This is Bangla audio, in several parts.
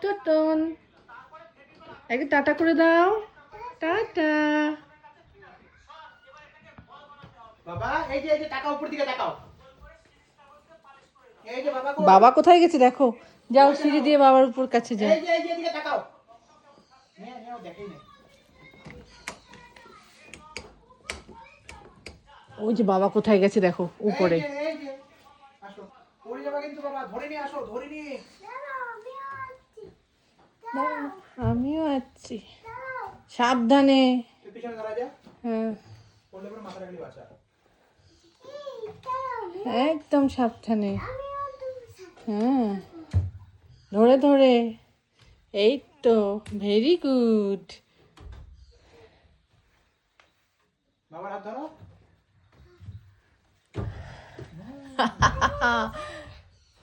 টন একটু টাটা করে দাও, টাটা। বাবা এই যে টাকা উপর দিকে তাকাও। এই যে বাবা বাবা কোথায় গেছে দেখো, যাও সিঁড়ি দিয়ে বাবার উপর কাছে যাও। এই যে এদিকে তাকাও। নেও দেখেই না। ওই যে বাবা কোথায় গেছে দেখো, উপরে। এই যে আসো পড়ে যাবে কিন্তু বাবা, ধরে নিয়ে আসো, ধরে নিয়ে। আমিও আছি, সাবধানে। তুই পিছনে দাঁড়া যা, হ্যাঁ পড়লে পরে মাথা রাখলি বাঁচা। একদম সাবধানে। হ্যাঁ ধরে ধরে, এই তো, ভেরি গুড। বাবার হাত ধরো।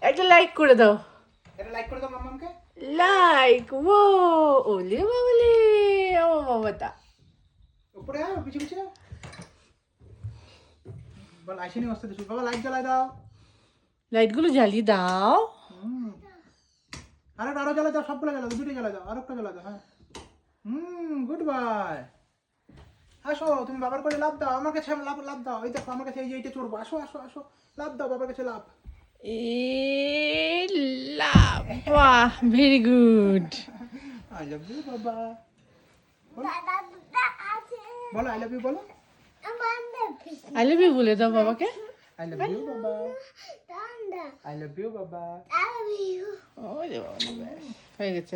একটা লাইক করে দাও, এটা লাইক করে দাও মাম্মামকে। লাইক। ও ওলে বাবলে, ও বাবাটা। উপরে আয়, পিছে পিছে। বল আইসিনি ওস্তাদ শুভ। বাবা লাইট জ্বালায় দাও। লাইটগুলো জ্বালিয়ে দাও। আরো জ্বালা দাও, সবগুলো জ্বালা দাও, দুটো জ্বালা দাও, আর একটা জ্বালা দাও। হ্যাঁ গুড বাই। আসো তুমি বাবার কাছে লাভ দাও, আমার কাছে লাভ দাও। এই দেখো আমার কাছে এই যে এইটা চড়বো। আসো আসো আসো, লাভ দাও বাবার কাছে লাভ। এ লাভ, বাহ, very good. I love you বাবা। বলো আই লাভ ইউ বলো। আই লাভ ইউ বলে দাও বাবাকে। আই লাভ ইউ বাবা। আই লাভ ইউ বাবা। ও রে বাবা, হয়ে গেছে।